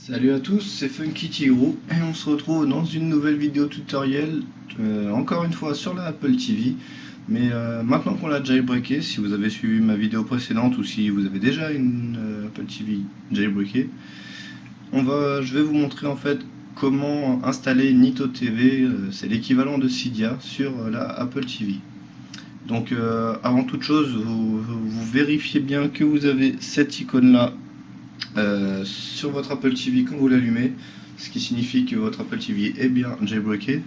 Salut à tous, c'est Funky Tigrou et on se retrouve dans une nouvelle vidéo tutoriel, encore une fois sur la Apple TV. Mais maintenant qu'on l'a jailbreaké, si vous avez suivi ma vidéo précédente ou si vous avez déjà une Apple TV jailbreakée, je vais vous montrer en fait comment installer Nito TV, c'est l'équivalent de Cydia sur la Apple TV. Donc avant toute chose, vous vérifiez bien que vous avez cette icône là sur votre Apple TV quand vous l'allumez, ce qui signifie que votre Apple TV est bien jailbreaké.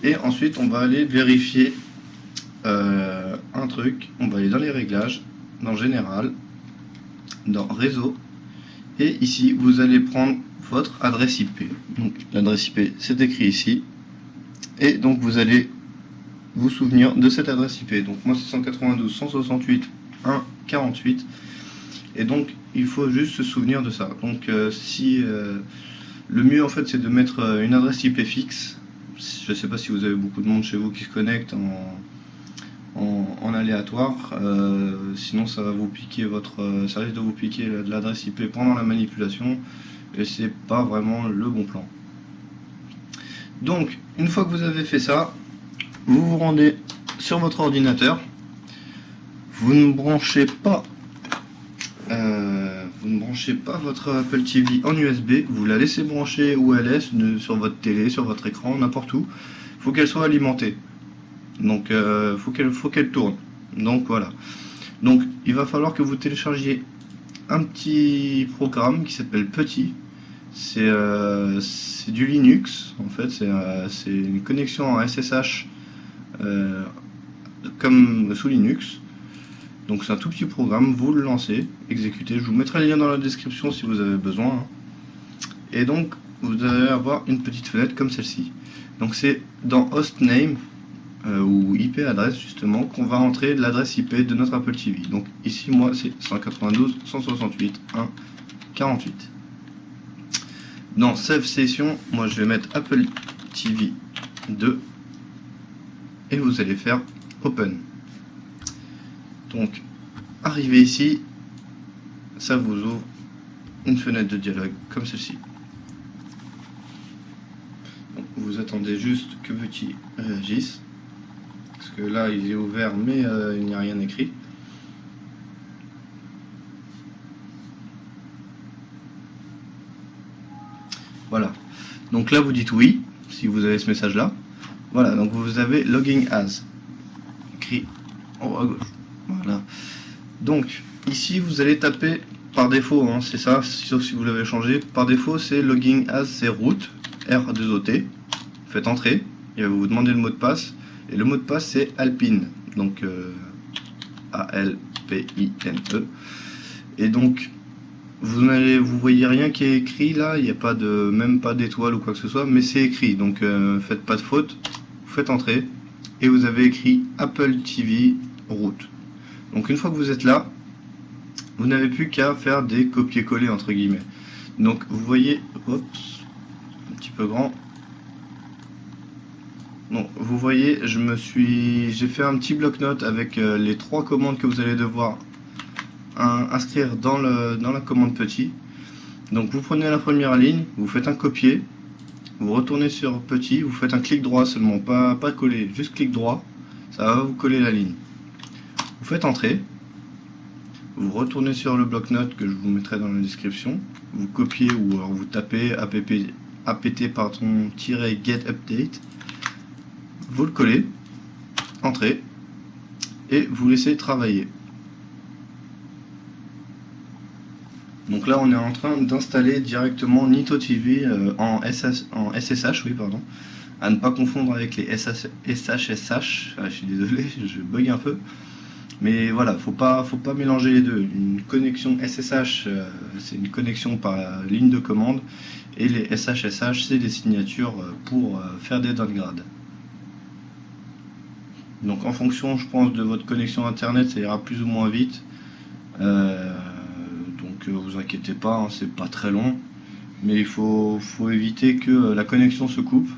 Et ensuite on va aller vérifier un truc. On va aller dans les réglages, dans général, dans réseau, et ici vous allez prendre votre adresse IP. Donc l'adresse IP c'est écrit ici, et donc vous allez vous souvenir de cette adresse IP. Donc moi c'est 192.168.1.48, et donc il faut juste se souvenir de ça. Donc le mieux en fait c'est de mettre une adresse IP fixe. Je ne sais pas si vous avez beaucoup de monde chez vous qui se connecte en aléatoire, sinon ça va vous piquer ça risque de vous piquer de l'adresse IP pendant la manipulation, et c'est pas vraiment le bon plan. Donc une fois que vous avez fait ça, vous vous rendez sur votre ordinateur, vous ne branchez pas votre Apple TV en USB, vous la laissez brancher où elle est, sur votre télé, sur votre écran, n'importe où. Il faut qu'elle soit alimentée. Donc faut qu'elle tourne. Donc voilà. Donc il va falloir que vous téléchargiez un petit programme qui s'appelle Petit. C'est du Linux en fait, c'est une connexion en SSH comme sous Linux. Donc c'est un tout petit programme, vous le lancez, exécutez, je vous mettrai le lien dans la description si vous avez besoin. Et donc vous allez avoir une petite fenêtre comme celle-ci. Donc c'est dans hostname ou IP adresse justement qu'on va entrer l'adresse IP de notre Apple TV. Donc ici moi c'est 192.168.1.48. Dans Save Session, moi je vais mettre Apple TV 2 et vous allez faire Open. Donc, arrivé ici, ça vous ouvre une fenêtre de dialogue comme celle-ci. Vous attendez juste que Petit réagisse, parce que là il est ouvert mais il n'y a rien écrit. Voilà, donc là vous dites oui, si vous avez ce message là. Voilà, donc vous avez Logging As, écrit en haut à gauche. Voilà. Donc ici vous allez taper par défaut, hein, c'est ça, sauf si vous l'avez changé. Par défaut c'est Logging As, c'est root, R2OT. Faites entrer, il va vous demander le mot de passe, et le mot de passe c'est Alpine, donc A-L-P-I-N-E. Et donc vous voyez rien qui est écrit là, il n'y a pas même pas d'étoile ou quoi que ce soit, mais c'est écrit, donc faites pas de faute, vous faites entrer, et vous avez écrit Apple TV root. Donc une fois que vous êtes là, vous n'avez plus qu'à faire des copier-coller entre guillemets. Donc vous voyez, oups, un petit peu grand. Donc vous voyez, j'ai fait un petit bloc-notes avec les 3 commandes que vous allez devoir inscrire dans la commande Petit. Donc vous prenez la première ligne, vous faites un copier, vous retournez sur Petit, vous faites un clic droit seulement, pas coller, juste clic droit, ça va vous coller la ligne. Vous faites entrer, vous retournez sur le bloc-notes que je vous mettrai dans la description, vous copiez ou alors vous tapez apt-get update, vous le collez, entrez, et vous laissez travailler. Donc là on est en train d'installer directement Nito TV en SSH, oui pardon, à ne pas confondre avec les SHSH, je suis désolé, je bug un peu. Mais voilà, faut pas mélanger les deux. Une connexion SSH, c'est une connexion par ligne de commande, et les SHSH, c'est des signatures pour faire des downgrades. Donc en fonction, je pense, de votre connexion internet, ça ira plus ou moins vite. Donc vous inquiétez pas, hein, c'est pas très long, mais il faut éviter que la connexion se coupe.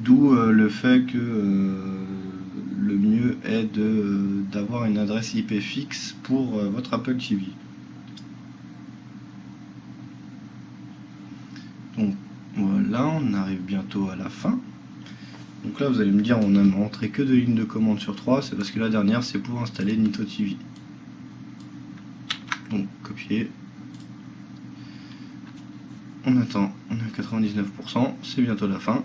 D'où le fait que le mieux est d'avoir une adresse IP fixe pour votre Apple TV. Donc voilà, on arrive bientôt à la fin. Donc là, vous allez me dire, on n'a entré que 2 lignes de commande sur 3, c'est parce que la dernière, c'est pour installer Nito TV. Donc, copier. On attend, on est à 99%, c'est bientôt la fin.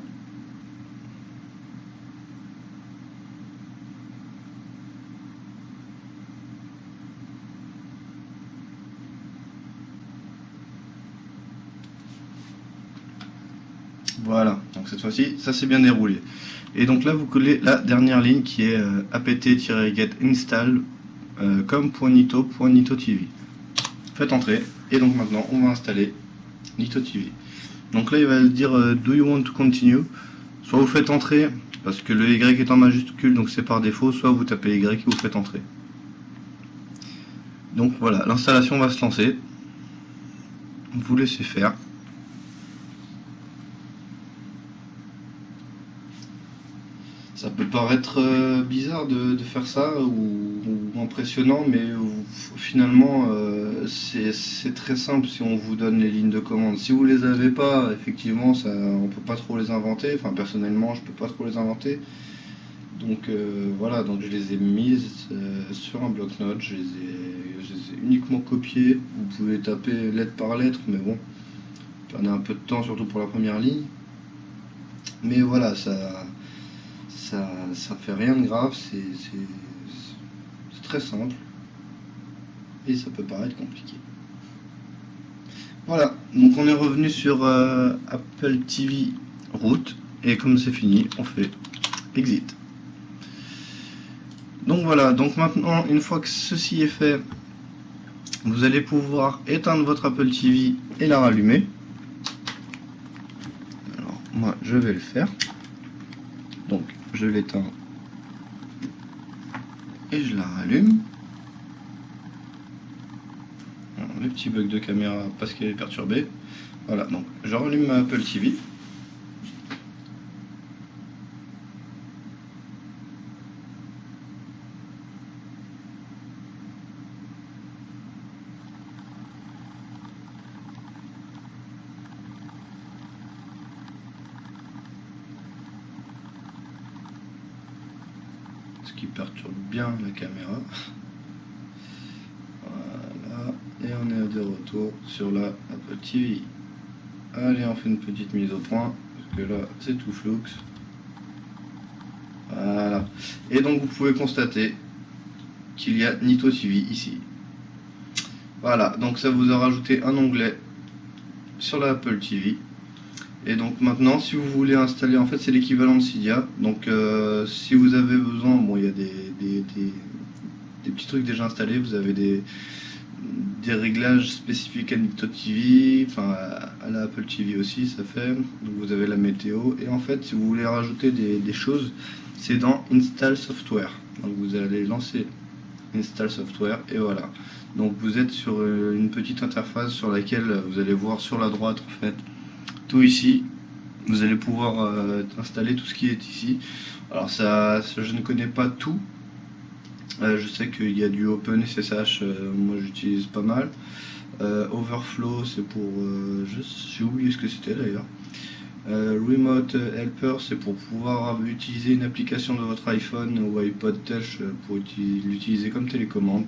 Voilà, donc cette fois-ci, ça s'est bien déroulé. Et donc là, vous collez la dernière ligne qui est apt-get install com.nito TV. Faites entrer, et donc maintenant, on va installer Nito TV. Donc là, il va dire do you want to continue? Soit vous faites entrer, parce que le Y est en majuscule, donc c'est par défaut, soit vous tapez Y et vous faites entrer. Donc voilà, l'installation va se lancer. Vous laissez faire. Ça peut paraître bizarre de faire ça ou impressionnant, mais finalement c'est très simple si on vous donne les lignes de commande. Si vous les avez pas, effectivement, on peut pas trop les inventer. Enfin, personnellement, je peux pas trop les inventer. Donc voilà, donc je les ai mises sur un bloc-notes. Je les ai uniquement copiées. Vous pouvez taper lettre par lettre, mais bon, perdez un peu de temps, surtout pour la première ligne. Mais voilà, ça fait rien de grave, c'est très simple et ça peut paraître compliqué. Voilà, donc on est revenu sur Apple TV route et comme c'est fini, on fait exit. Donc voilà, donc maintenant une fois que ceci est fait, vous allez pouvoir éteindre votre Apple TV et la rallumer. Alors moi je vais le faire. Donc je l'éteins et je la rallume. Alors, le petit bug de caméra parce qu'elle est perturbée. Voilà, donc je rallume ma Apple TV. Ce qui perturbe bien la caméra. Voilà, et on est de retour sur la Apple TV. Allez, on fait une petite mise au point, parce que là c'est tout flou. Voilà, et donc vous pouvez constater qu'il y a Nito TV ici. Voilà, donc ça vous a rajouté un onglet sur la Apple TV. Et donc maintenant, si vous voulez installer, en fait c'est l'équivalent de Cydia. Donc si vous avez besoin, bon, il y a des petits trucs déjà installés. Vous avez des réglages spécifiques à Nito TV, enfin à la Apple TV aussi, ça fait. Donc vous avez la météo. Et en fait, si vous voulez rajouter des choses, c'est dans Install Software. Donc vous allez lancer Install Software et voilà. Donc vous êtes sur une petite interface sur laquelle vous allez voir sur la droite en fait. Tout ici, vous allez pouvoir installer tout ce qui est ici. Alors ça je ne connais pas tout. Je sais qu'il y a du OpenSSH, moi j'utilise pas mal. Overflow, c'est pour... j'ai oublié ce que c'était d'ailleurs. Remote Helper, c'est pour pouvoir utiliser une application de votre iPhone ou iPod Touch pour l'utiliser comme télécommande,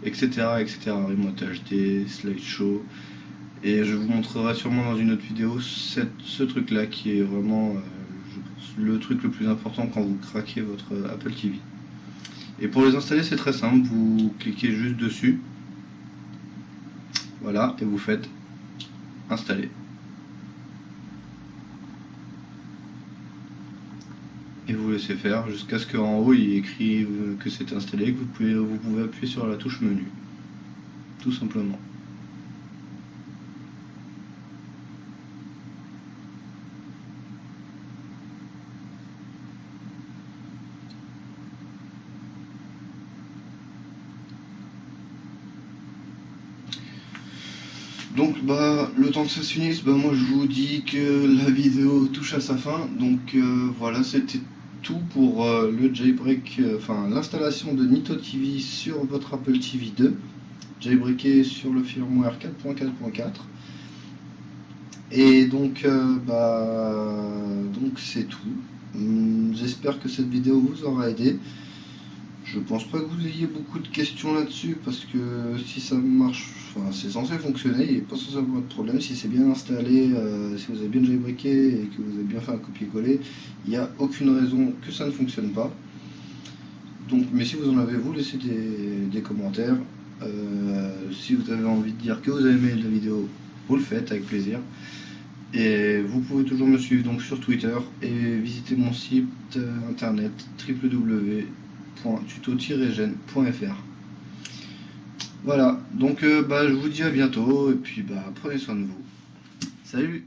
etc. etc. Remote HD, Slideshow. Et je vous montrerai sûrement dans une autre vidéo ce truc là qui est vraiment le truc le plus important quand vous craquez votre Apple TV. Et pour les installer c'est très simple, vous cliquez juste dessus, voilà, et vous faites installer. Et vous laissez faire jusqu'à ce qu'en haut il écrit que c'est installé, que vous pouvez appuyer sur la touche menu, tout simplement. Donc le temps que ça s'unisse, moi je vous dis que la vidéo touche à sa fin. Donc voilà, c'était tout pour le jailbreak, l'installation de Nito TV sur votre Apple TV 2, jailbreaké sur le firmware 4.4.4. Et donc, donc c'est tout. J'espère que cette vidéo vous aura aidé. Je pense pas que vous ayez beaucoup de questions là-dessus parce que si ça marche, enfin c'est censé fonctionner, il n'est pas censé avoir de problème. Si c'est bien installé, si vous avez bien jailbreaké et que vous avez bien fait un copier-coller, il n'y a aucune raison que ça ne fonctionne pas. Donc, mais si vous en avez, vous laissez des commentaires. Si vous avez envie de dire que vous avez aimé la vidéo, vous le faites avec plaisir. Et vous pouvez toujours me suivre donc sur Twitter et visiter mon site internet www.tuto-gène.fr. Voilà, donc je vous dis à bientôt et puis prenez soin de vous. Salut!